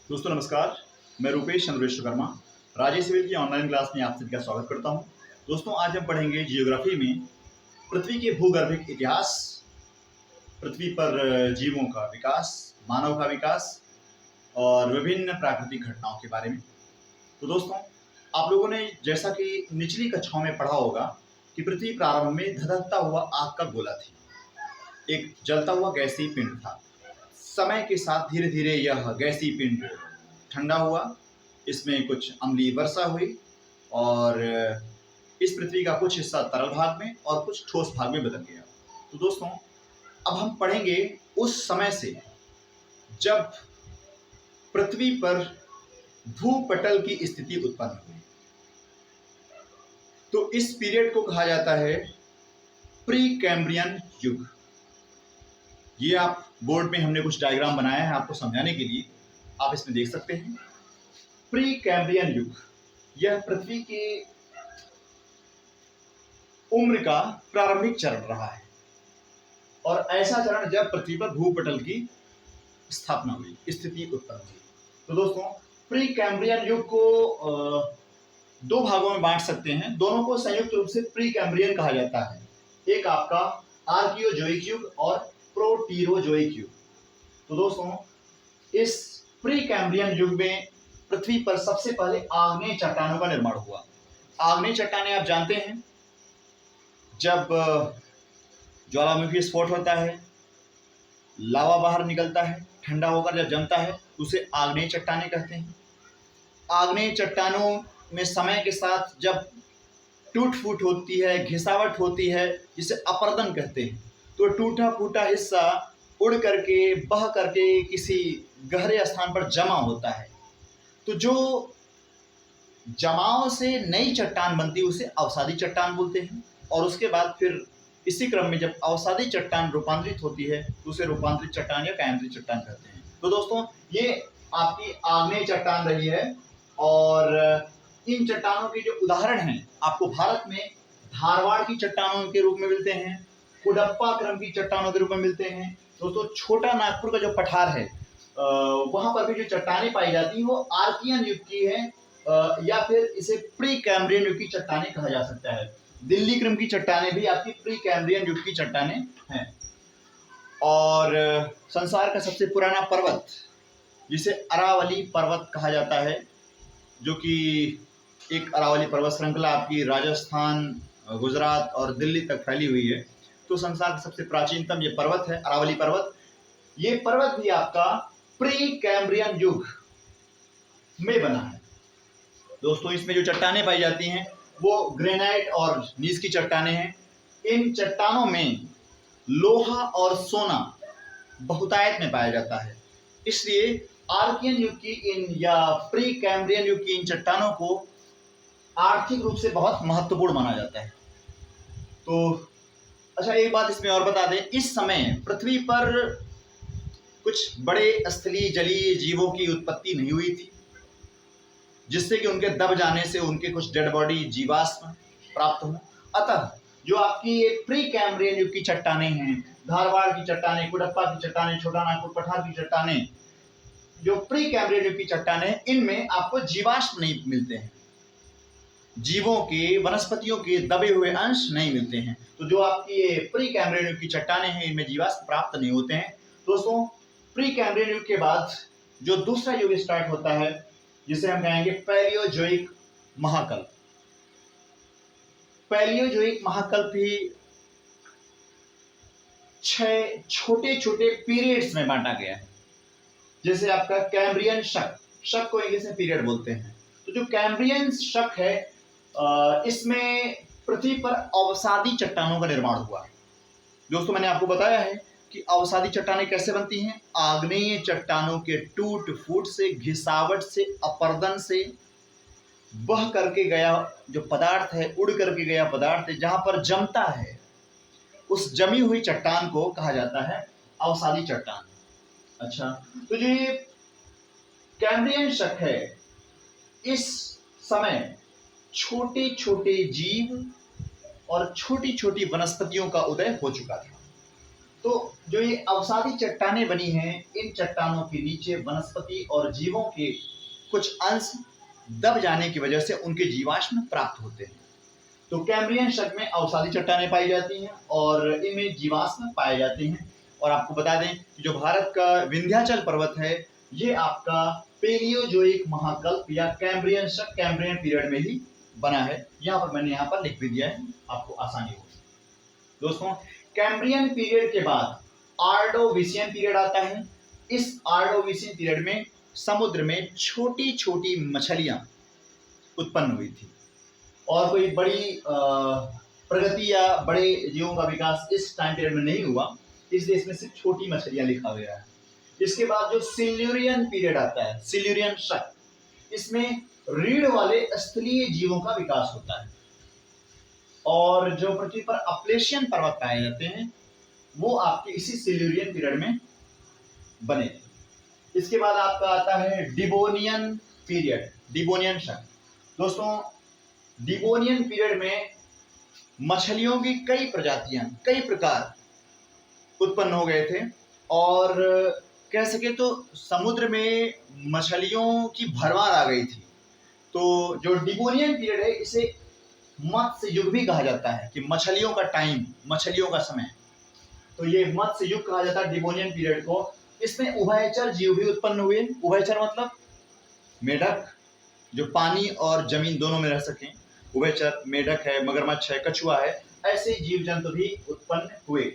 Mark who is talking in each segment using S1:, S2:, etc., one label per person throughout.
S1: दोस्तों नमस्कार। मैं रूपेश चंद्र विश्वकर्मा राजेश सिविल की ऑनलाइन क्लास में आप सभी का स्वागत करता हूं। दोस्तों आज हम पढ़ेंगे जियोग्राफी में पृथ्वी के भूगर्भिक इतिहास, पृथ्वी पर जीवों का विकास, मानव का विकास और विभिन्न प्राकृतिक घटनाओं के बारे में। तो दोस्तों आप लोगों ने जैसा कि निचली कक्षाओं में पढ़ा होगा कि पृथ्वी प्रारंभ में धधकता हुआ आग का गोला थी, एक जलता हुआ गैसीय पिंड था। समय के साथ धीरे धीरे यह गैसीय पिंड ठंडा हुआ, इसमें कुछ अम्लीय वर्षा हुई और इस पृथ्वी का कुछ हिस्सा तरल भाग में और कुछ ठोस भाग में बदल गया। तो दोस्तों अब हम पढ़ेंगे उस समय से जब पृथ्वी पर भूपटल की स्थिति उत्पन्न हुई। तो इस पीरियड को कहा जाता है प्री कैम्ब्रियन युग। ये आप बोर्ड में हमने कुछ डायग्राम बनाया है आपको समझाने के लिए, आप इसमें देख सकते हैं। प्री कैम्ब्रियन युग यह पृथ्वी के उम्र का प्रारंभिक चरण रहा है और ऐसा चरण जब पृथ्वी पर भूपटल की स्थापना हुई, स्थिति उत्पन्न हुई। तो दोस्तों प्री कैम्ब्रियन युग को दो भागों में बांट सकते हैं, दोनों को संयुक्त रूप से प्री कैम्ब्रियन कहा जाता है। एक आपका आर्कियोजोइक युग और प्रोटीरोजोइक युग। तो दोस्तों इस प्री कैम्ब्रियन युग में पृथ्वी पर सबसे पहले आग्नेय चट्टानों का निर्माण हुआ। आग्नेय चट्टानें आप जानते हैं, जब ज्वालामुखी स्फोट होता है, लावा बाहर निकलता है, ठंडा होकर जब जमता है, उसे आग्नेय चट्टानें कहते हैं। आग्नेय चट्टानों में समय के साथ जब टूट फूट होती है, घिसावट होती है, जिसे अपर्दन कहते हैं, तो टूटा फूटा हिस्सा उड़ करके बह करके किसी गहरे स्थान पर जमा होता है। तो जो जमाव से नई चट्टान बनती है उसे अवसादी चट्टान बोलते हैं। और उसके बाद फिर इसी क्रम में जब अवसादी चट्टान रूपांतरित होती है तो उसे रूपांतरित चट्टान या कैम्ब्रियन चट्टान कहते हैं। तो दोस्तों ये आपकी आग्नेय चट्टान रही है और इन चट्टानों के जो उदाहरण हैं आपको भारत में धारवाड़ की चट्टानों के रूप में मिलते हैं, कुडप्पा क्रम की चट्टानों के रूप में मिलते हैं। दोस्तों छोटा नागपुर का जो पठार है वहां पर भी जो चट्टानें पाई जाती हैं वो आर्कियन युग की है या फिर इसे प्री कैम्ब्रियन युग की चट्टानें कहा जा सकता है। दिल्ली क्रम की चट्टानें भी आपकी प्री कैम्ब्रियन युग की चट्टानें हैं। और संसार का सबसे पुराना पर्वत जिसे अरावली पर्वत कहा जाता है, जो कि एक अरावली पर्वत श्रृंखला आपकी राजस्थान, गुजरात और दिल्ली तक फैली हुई है। तो संसार का सबसे प्राचीनतम ये पर्वत है अरावली पर्वत। ये पर्वत भी आपका प्री कैम्ब्रियन युग में बना है। दोस्तों इसमें जो चट्टानें पाई जाती हैं वो ग्रेनाइट और नीस की चट्टानें हैं। इन चट्टानों में लोहा और सोना बहुतायत में पाया जाता है, इसलिए आर्कियन युग की इन या प्री कैम्ब्रियन युग की इन चट्टानों को आर्थिक रूप से बहुत महत्वपूर्ण माना जाता है। तो अच्छा एक बात इसमें और बता दें, इस समय पृथ्वी पर कुछ बड़े स्थलीय जलीय जीवों की उत्पत्ति नहीं हुई थी, जिससे कि उनके दब जाने से उनके कुछ डेड बॉडी जीवाश्म प्राप्त हो। अतः जो आपकी ये प्री कैम्ब्रियन युग की चट्टानें हैं, धारवाड़ की चट्टानें, कुडप्पा की चट्टानें, छोटा नागपुर पठार की चट्टानें, जो प्री कैम्ब्रियन युग की चट्टानें, इनमें आपको जीवाश्म नहीं मिलते हैं, जीवों के वनस्पतियों के दबे हुए अंश नहीं मिलते हैं। तो जो आपकी ये प्री कैम्ब्रियन युग की चट्टानें हैं इनमें जीवाश्म प्राप्त नहीं होते हैं। दोस्तों प्री कैम्ब्रियन युग के बाद जो दूसरा युग स्टार्ट होता है जिसे हम कहेंगे पैलियोजोइक महाकल्प। पैलियोजोइक महाकल्प भी 6 छोटे छोटे पीरियड्स में बांटा गया है। जैसे आपका कैम्ब्रियन शक को इंग्लिश में पीरियड बोलते हैं। तो जो कैम्ब्रियन शक है इसमें पृथ्वी पर अवसादी चट्टानों का निर्माण हुआ है। दोस्तों मैंने आपको बताया है कि अवसादी चट्टानें कैसे बनती हैं। आग्नेय चट्टानों के टूट फूट से, घिसावट से, अपरदन से बह करके गया जो पदार्थ है, उड़ करके गया पदार्थ है, जहां पर जमता है उस जमी हुई चट्टान को कहा जाता है अवसादी चट्टान। अच्छा तो जो ये कैम्ब्रियन शक है इस समय छोटे छोटे जीव और छोटी छोटी वनस्पतियों का उदय हो चुका था। तो जो ये अवसादी चट्टानें बनी हैं, इन चट्टानों के नीचे वनस्पति और जीवों के कुछ अंश दब जाने की वजह से उनके जीवाश्म प्राप्त होते हैं। तो कैम्ब्रियन शक में अवसादी चट्टानें पाई जाती हैं और इनमें जीवाश्म पाए जाते हैं। और आपको बता दें कि जो भारत का विंध्याचल पर्वत है, ये आपका पेलियोजोइक महाकल्प या कैम्ब्रियन शक, कैम्ब्रियन पीरियड में ही बना है। यहाँ पर मैंने यहाँ पर लिख भी दिया है, आपको आसानी हो। दोस्तों, कैम्ब्रियन पीरियड के बाद आर्डोविशियन पीरियड आता है। इस आर्डोविशियन पीरियड में समुद्र में छोटी छोटी मछलियां उत्पन्न हुई थी और कोई बड़ी प्रगति या बड़े जीवों का विकास इस टाइम पीरियड में नहीं हुआ, इसलिए इसमें सिर्फ छोटी मछलियां लिखा गया है। इसके बाद जो सिल्यूरियन पीरियड आता है, सिल्यूरियन शक, इसमें रीढ़ वाले स्थलीय जीवों का विकास होता है और जो पृथ्वी पर अपलेशियन पर्वत पाए जाते हैं वो आपके इसी सिल्यूरियन पीरियड में बने थे। इसके बाद आपका आता है डिवोनियन पीरियड, डिवोनियन शक। दोस्तों, डिवोनियन पीरियड में मछलियों की कई प्रजातियां, कई प्रकार उत्पन्न हो गए थे और कह सके तो समुद्र में मछलियों की भरमार आ गई थी। तो जो डिवोनियन पीरियड है, इसे मत्स्य युग भी कहा जाता है कि मछलियों का टाइम, मछलियों का समय। तो ये मत्स्य युग कहा जाता है डिवोनियन पीरियड को। इसमें उभयचर जीव भी उत्पन्न हुए। उभयचर मतलब मेढक, जो पानी और जमीन दोनों में रह सकें। उभयचर मेढक है, मगरमच्छ है, कछुआ है, ऐसे जीव जंतु भी उत्पन्न हुए।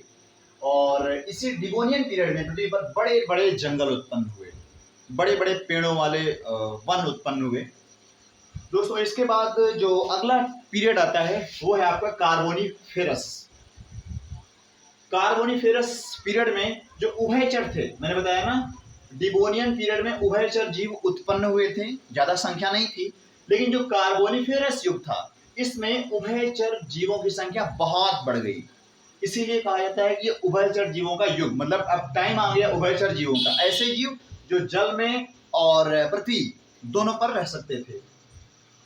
S1: और इसी डिवोनियन पीरियड में पृथ्वी पर बड़े बड़े जंगल उत्पन्न हुए, बड़े बड़े पेड़ों वाले वन उत्पन्न हुए। दोस्तों, इसके बाद जो अगला पीरियड आता है वो है आपका कार्बोनिफेरस। कार्बोनिफेरस पीरियड में जो उभयचर थे, मैंने बताया ना, डिवोनियन पीरियड में उभयचर जीव उत्पन्न हुए थे, ज्यादा संख्या नहीं थी। लेकिन जो कार्बोनिफेरस युग था, इसमें उभयचर जीवों की संख्या बहुत बढ़ गई। इसीलिए कहा जाता है कि उभयचर जीवों का युग, मतलब अब टाइम आ गया उभयचर जीवों का। ऐसे जीव जो जल में और पृथ्वी दोनों पर रह सकते थे।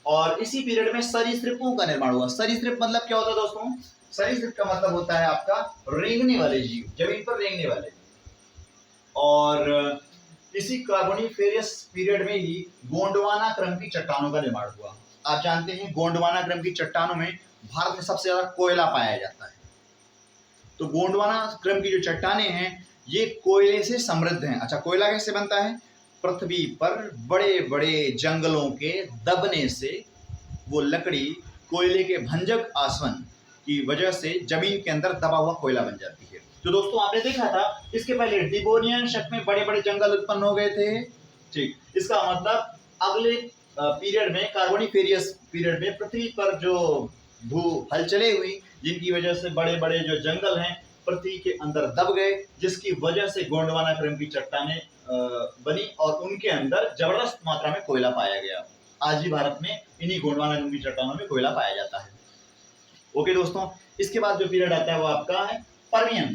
S1: और इसी पीरियड में सरीसृपों का निर्माण हुआ। सरीसृप मतलब क्या होता है दोस्तों? सरीसृप का मतलब होता है आपका रेंगने वाले जीव, जमीन पर रेंगने वाले। और इसी कार्बोनिफेरस पीरियड में ही गोंडवाना क्रम की चट्टानों का निर्माण हुआ। आप जानते हैं गोंडवाना क्रम की चट्टानों में भारत में सबसे ज्यादा कोयला पाया जाता है। तो गोंडवाना क्रम की जो चट्टानें हैं ये कोयले से समृद्ध हैं। अच्छा, कोयला कैसे बनता है? पृथ्वी पर बड़े बड़े जंगलों के दबने से वो लकड़ी कोयले के भंजक आसवन की वजह से जमीन के अंदर दबा हुआ कोयला बन जाती है। तो दोस्तों, आपने देखा था इसके पहले डिवोनियन शक में बड़े बड़े जंगल उत्पन्न हो गए थे। ठीक, इसका मतलब अगले पीरियड में, कार्बोनिफेरस पीरियड में, पृथ्वी पर जो भू हलचलें हुई जिनकी वजह से बड़े बड़े जो जंगल हैं पृथ्वी के अंदर दब गए, जिसकी वजह से गोंडवाना क्रम की चट्टानें बनी और उनके अंदर जबरदस्त मात्रा में कोयला पाया गया। आज भी भारत में इन्हीं गोंडवाना क्रम की चट्टानों में कोयला पाया जाता है। ओके दोस्तों, इसके बाद जो पीरियड आता है वो आपका है पर्मियन।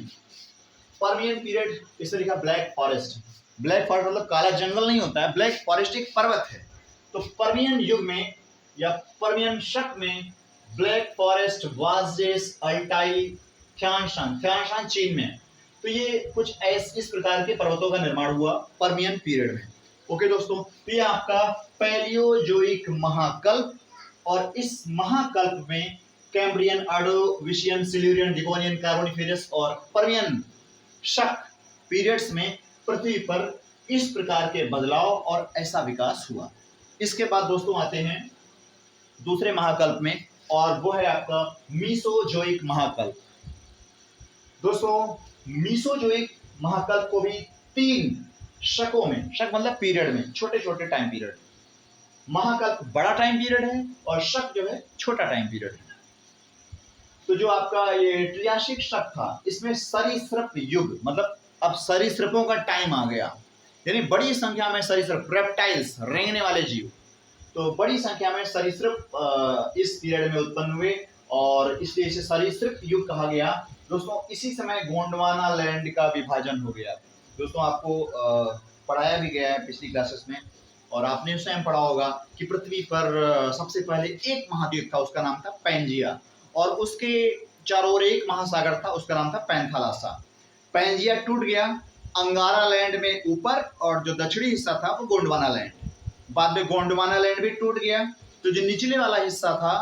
S1: पर्मियन पीरियड, इसमें लिखा ब्लैक फॉरेस्ट। ब्लैक फॉरेस्ट मतलब काला जंगल नहीं होता है, ब्लैक फॉरेस्ट एक पर्वत है। तो पर्मियन युग में या पर्मियन शक में ब्लैक फॉरेस्ट, वाजेस, अल्टाई, थ्यानशान चीन में। तो ये कुछ इस प्रकार के पर्वतों का निर्माण हुआ पर्मियन पीरियड में। ओके दोस्तों, तो ये आपका पैलियोजोइक महाकल्प, और इस महाकल्प में कैम्ब्रियन, आर्डोविशियन, सिल्यूरियन, डिवोनियन, कार्बोनिफेरस और पर्मियन शक पीरियड्स में पृथ्वी पर इस प्रकार के बदलाव और ऐसा विकास हुआ। इसके बाद दोस्तों आते हैं दूसरे महाकल्प में, और वो है आपका मीसोजोइक महाकल्प। दोस्तों, मीसोजोइक महाकल्प को भी 3 शकों में, शक मतलब पीरियड में, छोटे छोटे टाइम पीरियड। महाकल्प बड़ा टाइम पीरियड है और शक जो है छोटा टाइम पीरियड है। तो जो आपका ये ट्रियासिक शक था, इसमें सरीसृप युग, मतलब अब सरीसृपों का टाइम आ गया, यानी बड़ी संख्या में सरीसृप, रेप्टाइल्स, रेंगने वाले जीव, तो बड़ी संख्या में सरीसृप इस पीरियड में उत्पन्न हुए और इसलिए इसे सरीसृप युग कहा गया। दोस्तों, इसी समय गोंडवाना लैंड का विभाजन हो गया। दोस्तों, आपको पढ़ाया भी गया है पिछली क्लासेस में, और आपने उस टाइम पढ़ा होगा कि पृथ्वी पर सबसे पहले एक महाद्वीप था, उसका नाम था पैंजिया, और उसके चारों ओर एक महासागर था, उसका नाम था पैंथालासा। पैंजिया टूट गया अंगारा लैंड में ऊपर, और जो दक्षिणी हिस्सा था वो गोंडवाना लैंड। बाद में गोंडवाना लैंड भी टूट गया, तो जो निचले वाला हिस्सा था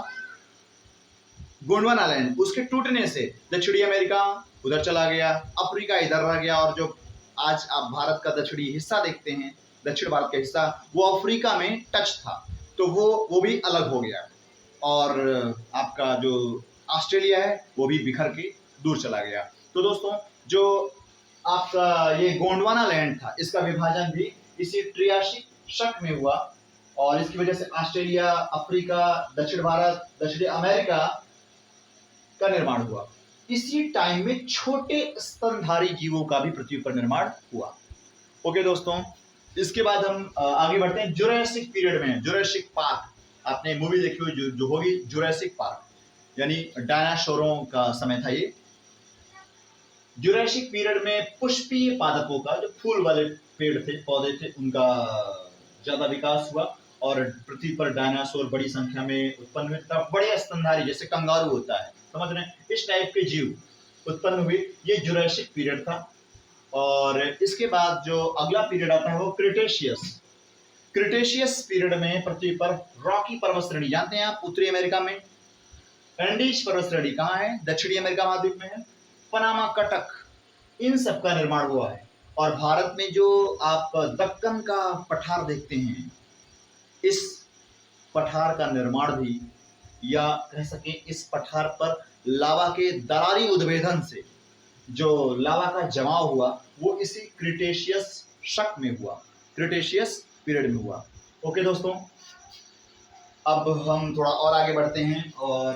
S1: गोंडवाना लैंड, उसके टूटने से दक्षिणी अमेरिका उधर चला गया, अफ्रीका इधर रह गया, और जो आज आप भारत का दक्षिणी हिस्सा देखते हैं, दक्षिण भारत का हिस्सा, वो अफ्रीका में टच था, तो वो भी अलग हो गया। और आपका जो ऑस्ट्रेलिया है वो भी बिखर के दूर चला गया। तो दोस्तों, जो आपका ये गोंडवाना लैंड था, इसका विभाजन भी इसी ट्रियासिक शक में हुआ, और इसकी वजह से ऑस्ट्रेलिया, अफ्रीका, दक्षिण भारत, दक्षिणी अमेरिका का निर्माण हुआ। इसी टाइम में छोटे स्तनधारी जीवों का भी पृथ्वी पर निर्माण हुआ। ओके दोस्तों, इसके बाद हम आगे बढ़ते हैं जुरासिक पीरियड में। जुरासिक पार्क, आपने मूवी देखी हुई जो होगी जुरासिक पार्क, यानी डायनासोरों का समय था ये। जुरासिक पीरियड में पुष्पीय पादपों का, जो फूल वाले पेड़ थे, पौधे थे, उनका ज्यादा विकास हुआ, और पृथ्वी पर डायनासोर बड़ी संख्या में उत्पन्न हुए तथा बड़े स्तनधारी, जैसे कंगारू होता है, समझ रहे हैं, इस टाइप के जीव उत्पन्न हुए। ये जुरासिक पीरियड था। और इसके बाद जो अगला पीरियड आता है वो क्रिटेशियस। क्रिटेशियस पीरियड में पृथ्वी पर रॉकी पर्वत श्रेणी, जानते हैं आप, उत्तरी अमेरिका में एंडीज पर्वत श्रेणी कहाँ है, दक्षिणी अमेरिका महाद्वीप में है, पनामा कटक, इन सब का निर्माण हुआ है। और भारत में जो आप दक्कन का पठार देखते हैं, इस पठार का निर्माण भी, या कह सके इस पठार पर लावा के दरारी उद्भेदन से जो लावा का जमाव हुआ, वो इसी क्रिटेशियस शक में हुआ, क्रिटेशियस पीरियड में हुआ। ओके दोस्तों, अब हम थोड़ा और आगे बढ़ते हैं, और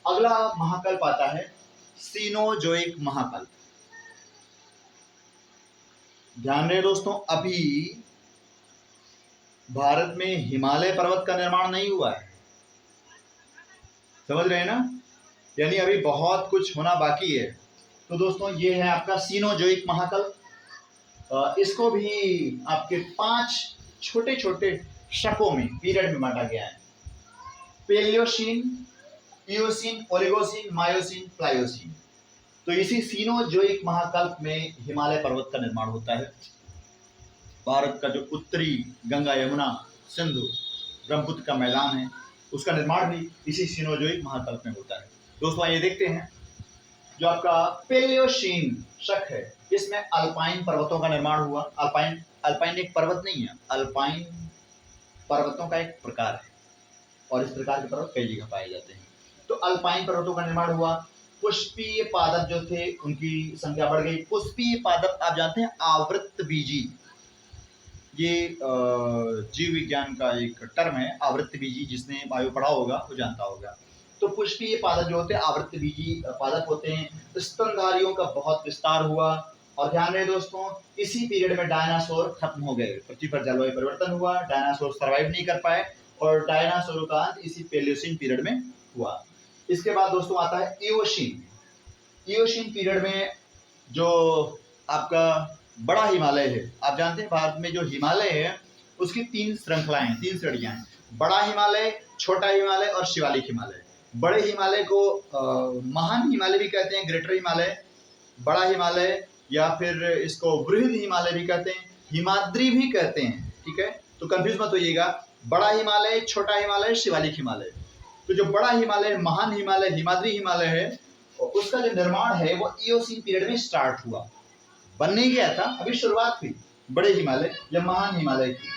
S1: अगला महाकल्प आता है सीनोजोइक महाकल्प। ध्यान रहे दोस्तों, अभी भारत में हिमालय पर्वत का निर्माण नहीं हुआ है, समझ रहे हैं ना, यानी अभी बहुत कुछ होना बाकी है। तो दोस्तों, ये है आपका सीनोजोइक महाकल्प। इसको भी आपके 5 छोटे छोटे शकों में, पीरियड में बांटा गया है। Palaeocene, Eocene, Oligocene, Miocene, Pliocene. तो इसी सीनोजोइक महाकल्प में हिमालय पर्वत का निर्माण होता है। भारत का जो उत्तरी गंगा, यमुना, सिंधु, ब्रह्मपुत्र का मैदान है, उसका निर्माण भी इसी सीनोजोइक महाकल्प में होता है। दोस्तों, ये देखते हैं जो आपका पेलियोसीन शक है, इसमें अल्पाइन पर्वतों का निर्माण हुआ। अल्पाइन एक पर्वत नहीं है, अल्पाइन पर्वतों का एक प्रकार है, और इस प्रकार के पर्वत कई जगह पाए जाते हैं। तो अल्पाइन पर्वतों का निर्माण हुआ। पुष्पीय पादप जो थे, उनकी संख्या बढ़ गई। पुष्पीय पादप आप जानते हैं, आवृतबीजी, ये जीव विज्ञान का एक टर्म है, आवृतबीजी, जिसने वायु पढ़ा होगा वो जानता होगा। तो पुष्पीय पादप जो होते हैं, आवृतबीजी पादप होते हैं। स्तनधारियों का बहुत विस्तार हुआ। और ध्यान रहे दोस्तों, इसी पीरियड में डायनासोर खत्म हो गए, पृथ्वी पर जलवायु परिवर्तन हुआ, डायनासोर सर्वाइव नहीं कर पाए, और डायनासोरों का अंत इसी पेलियोसीन पीरियड में हुआ। इसके बाद दोस्तों आता है इयोसीन। इयोसीन पीरियड में जो आपका बड़ा हिमालय है, आप जानते हैं भारत में जो हिमालय है उसकी 3 श्रृंखलाएं, 3 श्रेणियां हैं, बड़ा हिमालय, छोटा हिमालय और शिवालिक हिमालय। बड़े हिमालय को महान हिमालय भी कहते हैं, ग्रेटर हिमालय, बड़ा हिमालय, या फिर इसको वृहद हिमालय भी कहते हैं, हिमाद्री भी कहते हैं, ठीक है, तो कंफ्यूज मत होइएगा। बड़ा हिमालय, छोटा हिमालय, शिवालिक हिमालय। तो जो बड़ा हिमालय, महान हिमालय, हिमाद्री हिमालय है, उसका जो निर्माण है वो इयोसीन पीरियड में स्टार्ट हुआ, बन नहीं गया था, अभी शुरुआत हुई बड़े हिमालय या महान हिमालय की,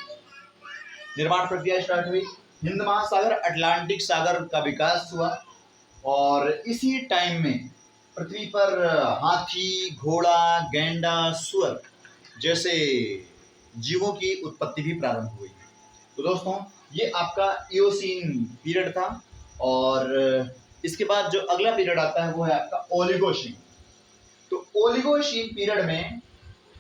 S1: निर्माण प्रक्रिया स्टार्ट हुई। हिंद महासागर, अटलांटिक सागर का विकास हुआ, और इसी टाइम में पृथ्वी पर हाथी, घोड़ा, गैंडा, सुअर जैसे जीवों की उत्पत्ति भी प्रारंभ हुई। तो दोस्तों, ये आपका इयोसीन पीरियड था। और इसके बाद जो अगला पीरियड आता है वो है आपका ओलिगोसीन। तो ओलिगोसीन पीरियड में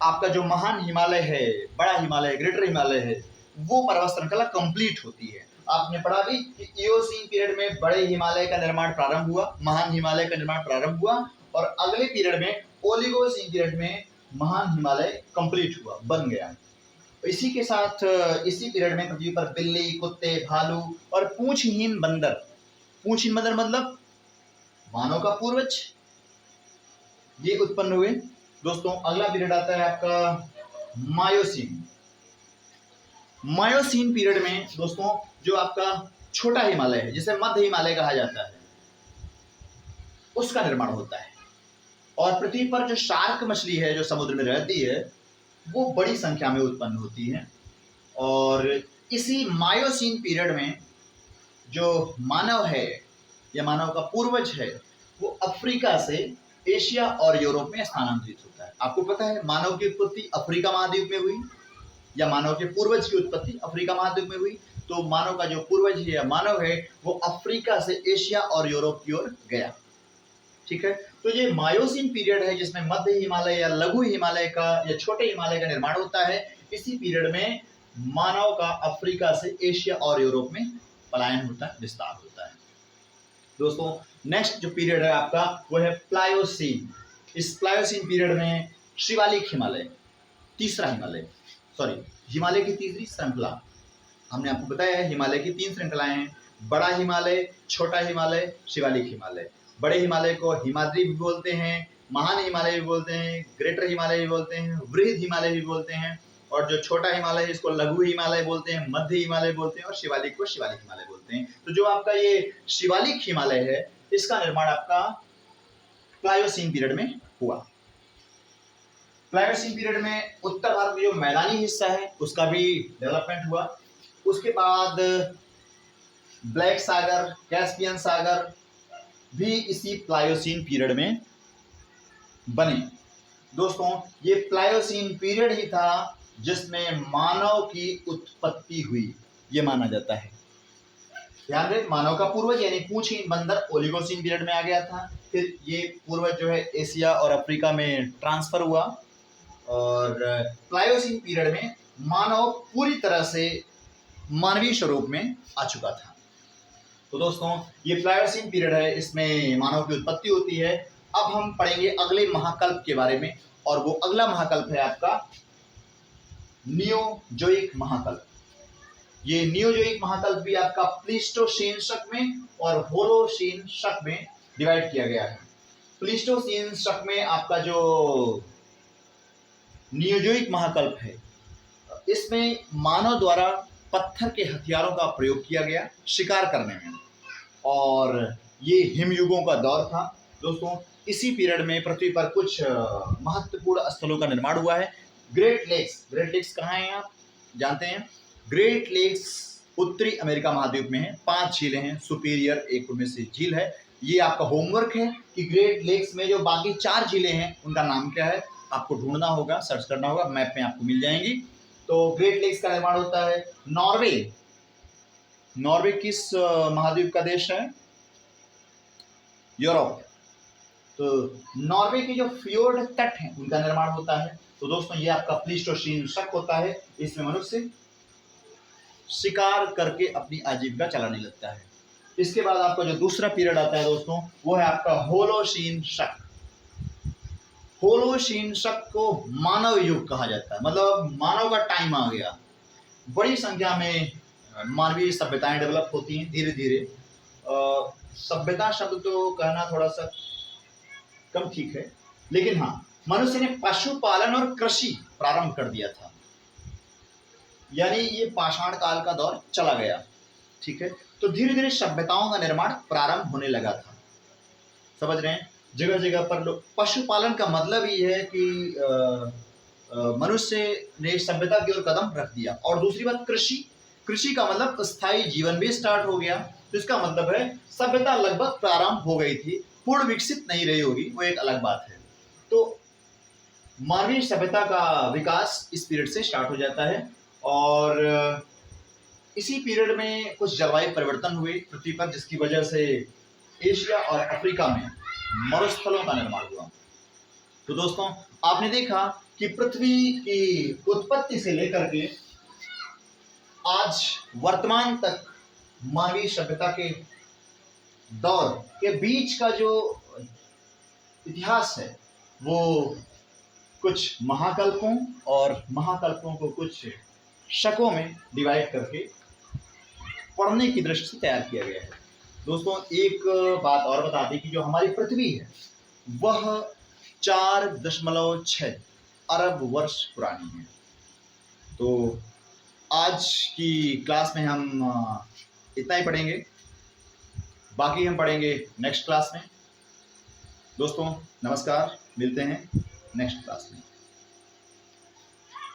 S1: आपका जो महान हिमालय है, बड़ा हिमालय, ग्रेटर हिमालय है, वो पर्वत श्रृंखला कंप्लीट होती है। आपने पढ़ा भी कि इयोसीन पीरियड में बड़े हिमालय का निर्माण प्रारंभ हुआ, महान हिमालय का निर्माण प्रारंभ हुआ, और अगले पीरियड में ओलिगोसीन पीरियड में महान हिमालय कंप्लीट हुआ, बन गया। इसी के साथ इसी पीरियड में पृथ्वी पर बिल्ली, कुत्ते, भालू और पूंछहीन बंदर, पूंछहीन बंदर मतलब मानव का पूर्वज, ये उत्पन्न हुए। दोस्तों अगला पीरियड आता है आपका मायोसीन। मायोसीन पीरियड में दोस्तों जो आपका छोटा हिमालय है, जिसे मध्य हिमालय कहा जाता है, उसका निर्माण होता है। और पृथ्वी पर जो शार्क मछली है जो समुद्र में रहती है वो बड़ी संख्या में उत्पन्न होती है। और इसी मायोसीन पीरियड में जो मानव है या मानव का पूर्वज है वो अफ्रीका से एशिया और यूरोप में स्थानांतरित होता है। आपको पता है मानव की उत्पत्ति अफ्रीका महाद्वीप में हुई, या मानव के पूर्वज की उत्पत्ति अफ्रीका महाद्वीप में हुई। तो मानव का जो पूर्वज है या मानव है वो अफ्रीका से एशिया और यूरोप की ओर गया। ठीक है, तो ये मायोसीन पीरियड है जिसमें मध्य हिमालय या लघु हिमालय का या छोटे हिमालय का निर्माण होता है। इसी पीरियड में मानव का अफ्रीका से एशिया और यूरोप में पलायन होता है, विस्तार होता है। दोस्तों नेक्स्ट जो पीरियड है आपका वो है प्लायोसीन। इस प्लायोसीन पीरियड में शिवालिक हिमालय, तीसरा हिमालय, सॉरी हिमालय की तीसरी श्रृंखला, हमने आपको बताया है हिमालय की 3 श्रृंखलाएं हैं, बड़ा हिमालय, छोटा हिमालय, शिवालिक हिमालय। बड़े हिमालय को हिमाद्री भी बोलते हैं, महान हिमालय भी बोलते हैं, ग्रेटर हिमालय भी बोलते हैं, वृहद हिमालय भी बोलते हैं। और जो छोटा हिमालय है इसको लघु हिमालय बोलते हैं, मध्य हिमालय बोलते हैं, और शिवालिक को शिवालिक हिमालय बोलते हैं। तो जो आपका ये शिवालिक हिमालय है इसका निर्माण आपका प्लायोसीन पीरियड में हुआ। प्लायोसीन पीरियड में उत्तर भारत में जो मैदानी हिस्सा है उसका भी डेवलपमेंट हुआ। उसके बाद ब्लैक सागर, कैस्पियन सागर भी इसी प्लायोसीन पीरियड में बने। दोस्तों ये प्लायोसीन पीरियड ही था जिसमें मानव की उत्पत्ति हुई, ये माना जाता है। ध्यान रहे, मानव का पूर्वज यानी पूंछी बंदर ओलिगोसीन पीरियड में आ गया था। फिर ये पूर्वज जो है एशिया और अफ्रीका में ट्रांसफर हुआ। और प्लायोसीन पीरियड में मानव पूरी तरह से मानवीय स्वरूप में आ चुका था। तो दोस्तों ये प्लायोसीन पीरियड है, इसमें मानव की उत्पत्ति होती है। अब हम पढ़ेंगे अगले महाकल्प के बारे में, और वो अगला महाकल्प है आपका नियोजोइक महाकल्प। ये नियोजोइक महाकल्प भी आपका प्लीस्टोसीन शक में और होलोसीन शक में डिवाइड किया गया है। प्लीस्टोसीन शक में आपका जो नियोजोइक महाकल्प है इसमें मानव द्वारा पत्थर के हथियारों का प्रयोग किया गया शिकार करने में, और ये हिमयुगों का दौर था। दोस्तों इसी पीरियड में पृथ्वी पर कुछ महत्वपूर्ण स्थलों का निर्माण हुआ है। ग्रेट लेक्स कहाँ हैं आप जानते हैं? ग्रेट लेक्स उत्तरी अमेरिका महाद्वीप में है। 5 झीलें हैं, सुपीरियर एक उनमें से झील है। ये आपका होमवर्क है कि ग्रेट लेक्स में जो बाकी 4 झीलें हैं उनका नाम क्या है, आपको ढूंढना होगा, सर्च करना होगा, मैप में आपको मिल जाएंगी। तो ग्रेट लेक्स का निर्माण होता है नॉर्वे। नॉर्वे किस महाद्वीप का देश है? यूरोप। तो नॉर्वे के जो फ्योर्ड तट हैं उनका निर्माण होता है। तो दोस्तों ये आपका प्लीस्टोसीन शक होता है, इसमें मनुष्य शिकार करके अपनी आजीविका चलाने लगता है। इसके बाद आपका जो दूसरा पीरियड आता है दोस्तों वो है आपका होलोसीन शक। होलोसीन शक को मानव युग कहा जाता है, मतलब मानव का टाइम आ गया। बड़ी संख्या में मानवीय सभ्यताएं डेवलप होती हैं धीरे धीरे। सभ्यता शब्द तो कहना थोड़ा सा कम ठीक है, लेकिन हाँ मनुष्य ने पशुपालन और कृषि प्रारंभ कर दिया था, यानी ये पाषाण काल का दौर चला गया। ठीक है, तो धीरे धीरे सभ्यताओं का निर्माण प्रारंभ होने लगा था। समझ रहे हैं? जगह जगह पर लोग, पशुपालन का मतलब ये है कि मनुष्य ने सभ्यता की ओर कदम रख दिया। और दूसरी बात कृषि का मतलब स्थायी जीवन भी स्टार्ट हो गया। तो इसका मतलब है सभ्यता लगभग प्रारंभ हो गई थी, पूर्ण विकसित नहीं रही होगी, वो एक अलग बात है। तो मानवीय सभ्यता का विकास इस पीरियड से स्टार्ट हो जाता है। और इसी पीरियड में कुछ जलवायु परिवर्तन हुए पृथ्वी पर, जिसकी वजह से एशिया और अफ्रीका में मरुस्थलों का निर्माण हुआ। तो दोस्तों आपने देखा कि पृथ्वी की उत्पत्ति से लेकर के आज वर्तमान तक मानवीय सभ्यता के दौर के बीच का जो इतिहास है वो कुछ महाकल्पों और महाकल्पों को कुछ शकों में डिवाइड करके पढ़ने की दृष्टि से तैयार किया गया है। दोस्तों एक बात और बता दें कि जो हमारी पृथ्वी है वह 4.6 अरब वर्ष पुरानी है। तो आज की क्लास में हम इतना ही पढ़ेंगे, बाकी हम पढ़ेंगे नेक्स्ट क्लास में। दोस्तों नमस्कार, मिलते हैं नेक्स्ट क्लास में।